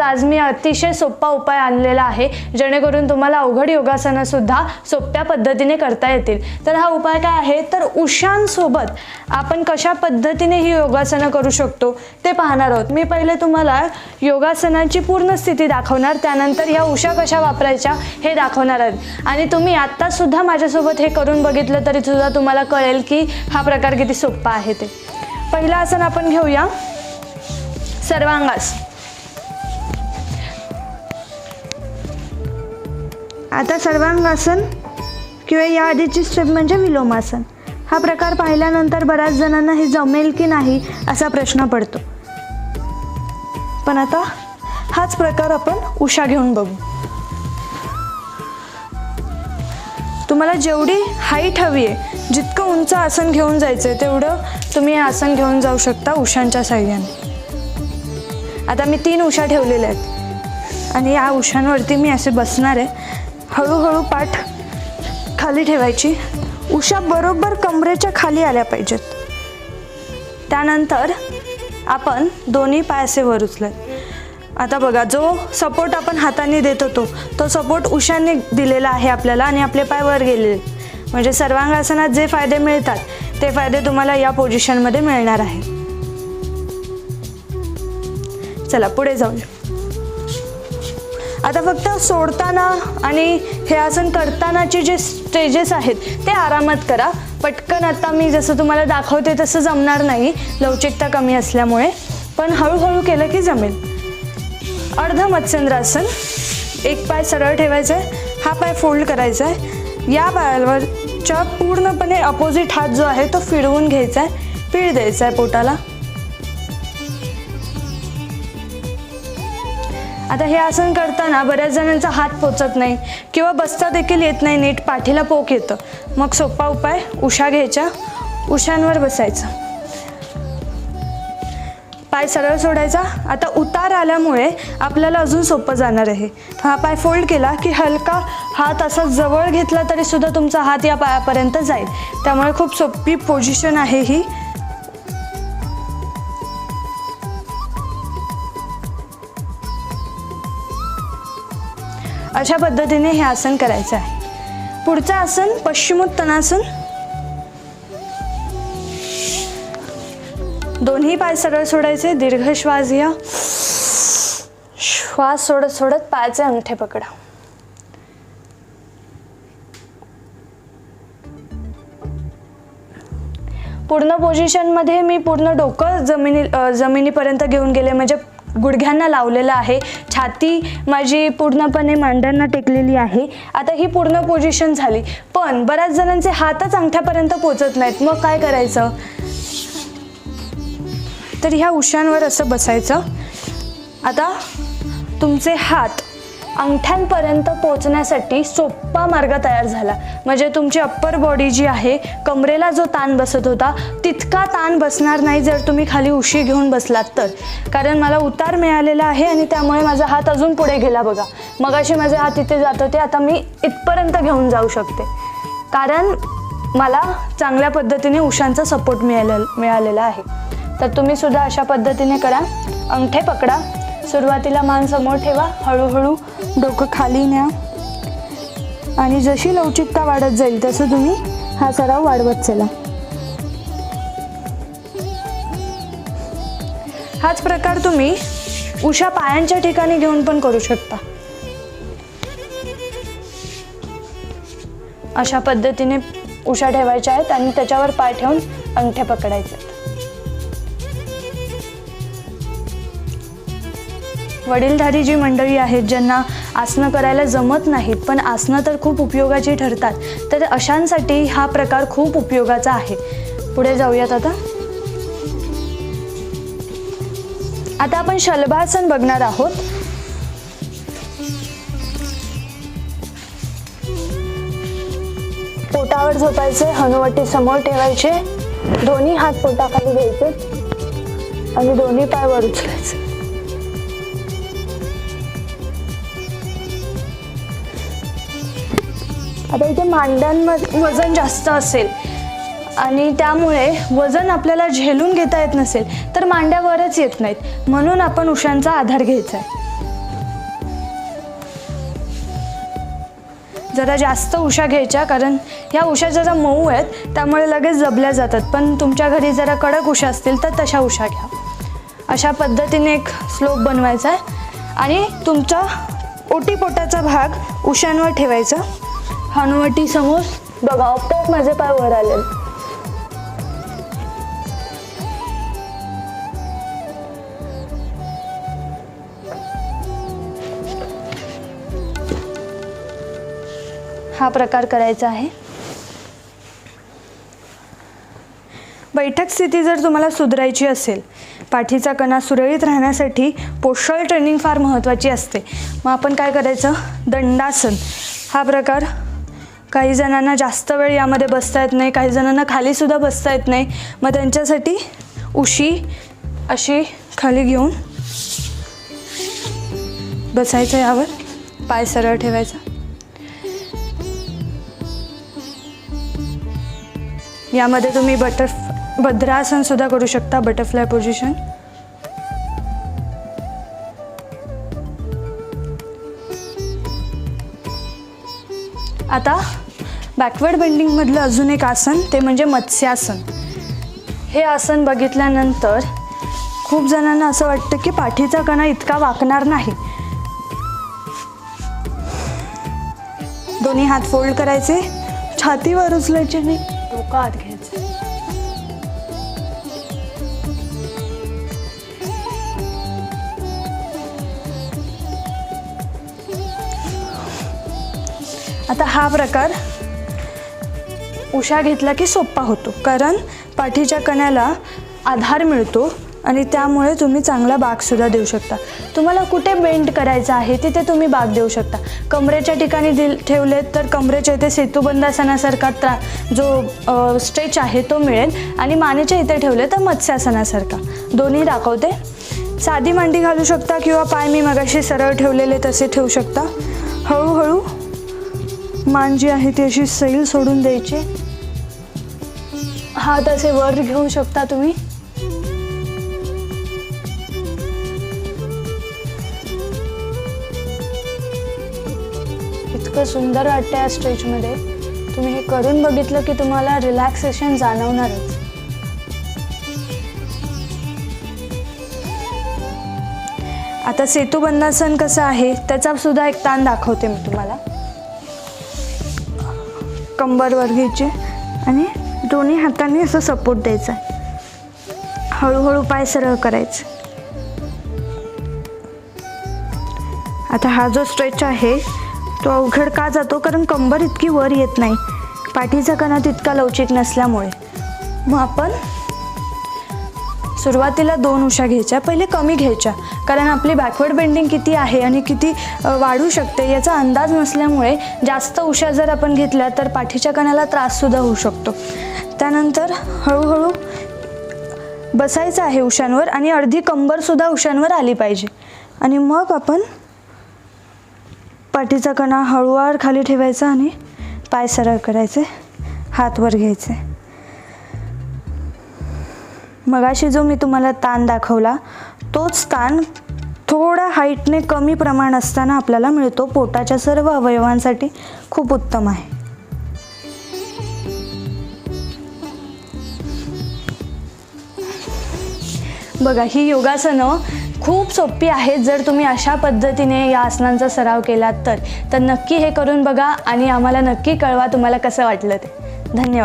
आज मी अतिशय सोपा उपाय आणलेला आहे जेणेकरून तुम्हाला अवघड योगासनं सुद्धा सोप्या पद्धतीने करता येतील। तर हा उपाय काय आहे तर उशांसोबत आपण कशा पद्धतीने ही योगासनं करू शकतो ते पाहणार आहोत। मी पहिले तुम्हाला योगासनाची पूर्ण स्थिती दाखवणार, त्यानंतर ह्या उशा कशा वापरायच्या हे दाखवणार आहे आणि तुम्ही आता सुद्धा माझ्यासोबत हे करून बघितलं तरी सुद्धा तुम्हाला कळेल की हा प्रकार किती सोपा आहे ते। पहिलं आसन आपण घेऊया सर्वांगासन। आता सर्वांगासन किंवा या आधीची स्टेप म्हणजे विलोमासन। हा प्रकार पाहिल्यानंतर बऱ्याच जणांना हे जमेल की नाही असा प्रश्न पडतो, पण आता हाच प्रकार आपण उशा घेऊन बघू। तुम्हाला जेवढी हाईट हवी आहे, जितकं उंच आसन घेऊन जायचं आहे तेवढं तुम्ही हे आसन घेऊन जाऊ शकता उशांच्या साहाय्याने। आता मी 3 उशा ठेवलेल्या आहेत आणि या उशांवरती मी असे बसणार आहे। हळूहळू पाठ खाली ठेवायची, उशा बरोबर कमरेच्या खाली आल्या पाहिजेत। त्यानंतर आपण दोन्ही पाय असे वर उचलत। आता बघा, जो सपोर्ट आपण हाताने देत होतो तो सपोर्ट उशांनी दिलेला आहे आपल्याला आणि आपले पाय वर गेलेले, म्हणजे सर्वांगासनात जे फायदे मिळतात ते फायदे तुम्हाला या पोझिशनमध्ये मिळणार आहे। चला पुढे जाऊया। आता फक्त सोडताना आणि हे आसन करतानाचे जे स्टेजेस आहेत ते आरामात करा। पटकन आता मी जसं तुम्हाला दाखवते तसं जमणार नाही, लवचिकता कमी असल्यामुळे, पण हळूहळू केलं की जमेल। अर्ध मत्स्येंद्रासन। एक पाय सरळ ठेवायचा आहे, हा पाय फोल्ड करायचा आहे, या पायावरच्या पूर्णपणे अपोजिट हात जो आहे तो फिरवून घ्यायचा आहे, पीळ द्यायचा आहे पोटाला। आता हे आसन करताना बऱ्याच जणांचा हात पोचत नाही किंवा बसता देखील येत नाही नीट, पाठीला पोक येतं। मग सोपा उपाय, उशा घ्यायच्या, उशांवर बसायचं, पाय सरळ सोडायचा। आता उतार आल्यामुळे आपल्याला अजून सोपं जाणार आहे। हा पाय फोल्ड केला की हलका हात असा जवळ घेतला तरी सुद्धा तुमचा हात या पायापर्यंत जाईल, त्यामुळे खूप सोपी पोझिशन आहे ही। अशा पद्धतीने हे आसन करायचं आहे। पुढचं आसन पश्चिमोत्तानासन। दोन्ही पाय सरळ सोडायचे, दीर्घ श्वास घ्या, श्वास सोडत सोडत पायाचे अंगठे पकडा। पूर्ण पोझिशन मध्ये मी पूर्ण डोकं जमिनीपर्यंत घेऊन गेले, म्हणजे गुडघ्यांना लावलेलं आहे, छाती माझी पूर्णपणे मांड्यांना टेकलेली आहे। आता ही पूर्ण पोझिशन झाली, पण बऱ्याच जणांचे हातच अंगठ्यापर्यंत पोचत नाहीत, मग काय करायचं तर ह्या उशांवर असं बसायचं। आता तुमचे हात अंगठ्यांपर्यंत पोचण्यासाठी सोपा मार्ग तयार झाला, म्हणजे तुमची अप्पर बॉडी जी आहे, कमरेला जो ताण बसत होता तितका ताण बसणार नाही जर तुम्ही खाली उशी घेऊन बसलात तर। कारण मला उतार मिळालेला आहे आणि त्यामुळे माझा हात अजून पुढे गेला बघा। मगाशी माझे हात इथे जात होते, आता मी इथपर्यंत घेऊन जाऊ शकते, कारण मला चांगल्या पद्धतीने उशांचा सपोर्ट मिळालेला आहे। तर तुम्ही सुद्धा अशा पद्धतीने करा। अंगठे पकडा, सुरुवातीला मान समोर ठेवा, हळूहळू डोकं खाली न्या आणि जशी लवचिकता वाढत जाईल तसं तुम्ही हा सराव वाढवत चला। हाच प्रकार तुम्ही उशा पायांच्या ठिकाणी घेऊन पण करू शकता। अशा पद्धतीने उशा ठेवायच्या आहेत आणि त्याच्यावर पाय ठेवून अंगठे पकडायचे। वडीलधारी जी मंडळी आहेत, ज्यांना आसनं करायला जमत नाहीत पण आसनं तर खूप उपयोगाची ठरतात, तर अशांसाठी हा प्रकार खूप उपयोगाचा आहे। पुढे जाऊयात। आता आपण शलभासन बघणार आहोत। पोटावर झोपायचे, हनुवटी समोर ठेवायचे, दोन्ही हात पोटाखाली घ्यायचे आणि दोन्ही पाय वर उचलायचे। आता इथे मांड्यांमध्ये वजन जास्त असेल आणि त्यामुळे वजन आपल्याला झेलून घेता येत नसेल तर मांड्यावरच येत नाहीत, म्हणून आपण उशांचा आधार घ्यायचा आहे। जरा जास्त उशा घ्यायच्या, कारण ह्या उशा जरा मऊ आहेत त्यामुळे लगेच दबल्या जातात. पण तुमच्या घरी जरा कडक उशा असतील तर तशा उशा घ्या. अशा पद्धतीने एक स्लोप बनवायचा आहे आणि तुमचा ओटीपोटाचा भाग उशांवर ठेवायचा. हनुवटी समोर बघा, आपोआप माझे पाय वर आले. हा प्रकार करायचा आहे. बैठक स्थिती जर तुम्हाला सुधारायची असेल, पाठीचा कणा सुरळीत राहण्यासाठी पोस्चरल ट्रेनिंग फार महत्त्वाची असते. मग आपण काय करायचं, दंडासन हा प्रकार. काही जणांना जास्त वेळ यामध्ये बसता येत नाही, काही जणांना खालीसुद्धा बसता येत नाही. मग त्यांच्यासाठी उशी अशी खाली घेऊन बसायचं, यावर पाय सरळ ठेवायचा. यामध्ये तुम्ही भद्रासन सुद्धा करू शकता, बटरफ्लाय पोझिशन. आता बॅकवर्ड बेंडिंग मधलं अजून एक आसन, ते म्हणजे मत्स्यासन. हे आसन बघितल्यानंतर खूप जणांना असं वाटतं की पाठीचा कणा इतका वाकणार नाही. दोन्ही हात फोल्ड करायचे, छातीवर उचलायचे नाही, डोकं आत घ्यायचं. आता हा प्रकार उशा घेतला की सोपा होतो, कारण पाठीच्या कण्याला आधार मिळतो आणि त्यामुळे तुम्ही चांगला बाकसुद्धा देऊ शकता. तुम्हाला कुठे बेंड करायचं आहे तिथे तुम्ही बाक देऊ शकता. कमरेच्या ठिकाणी ठेवलेत तर कमरेच्या इथे सेतुबंधासनासारखा जो स्ट्रेच आहे तो मिळेल, आणि मानेच्या इथे ठेवले तर मत्स्यासनासारखा. दोन्ही दाखवते. साधी मांडी घालू शकता किंवा पाय मी मगाशी सरळ ठेवलेले तसे ठेवू शकता. हळूहळू मान जी आहे ती अशी सैल सोडून द्यायची. हात असे वर घेऊ शकता तुम्ही. इतकं सुंदर वाटतं या स्ट्रेचमध्ये. तुम्ही हे करून बघितलं की तुम्हाला रिलॅक्सेशन जाणवणारच. आता सेतुबंधासन कसं आहे त्याचा सुद्धा एक ताण दाखवते मी तुम्हाला. कंबर वर घ्यायची आणि दोन्ही हातांनी असं सपोर्ट द्यायचा. हळूहळू पाय सरळ करायचे. आता हा जो स्ट्रेच आहे तो अवघड का जातो, कारण कंबर इतकी वर येत नाही, पाठीचा कणा तितका लवचिक नसल्यामुळे. मग आपण सुरुवातीला 2 उशा घ्यायच्या, पहिले कमी घ्यायच्या, कारण आपली बॅकवर्ड बेंडिंग किती आहे आणि किती वाढू शकते याचा अंदाज नसल्यामुळे जास्त उशा जर आपण घेतल्या तर पाठीच्या कण्याला त्राससुद्धा होऊ शकतो. त्यानंतर हळूहळू बसायचं आहे उशांवर आणि अर्धी कंबरसुद्धा उशांवर आली पाहिजे. आणि मग आपण पाठीचा कणा हळूवार खाली ठेवायचा आणि पाय सरळ करायचे, हात वर घ्यायचे. मगाशी जो मी तुम्हाला ताण दाखवला तोच ताण थोडा हाईटने कमी प्रमाण असताना आपल्याला मिळतो. पोटाच्या सर्व अवयवांसाठी खूप उत्तम आहे. बघा, ही योगासनं खूप सोपी आहेत. जर तुम्ही अशा पद्धतीने या आसनांचा सराव केलात तर नक्की हे करून बघा आणि आम्हाला नक्की कळवा तुम्हाला कसं वाटलं ते. धन्यवाद.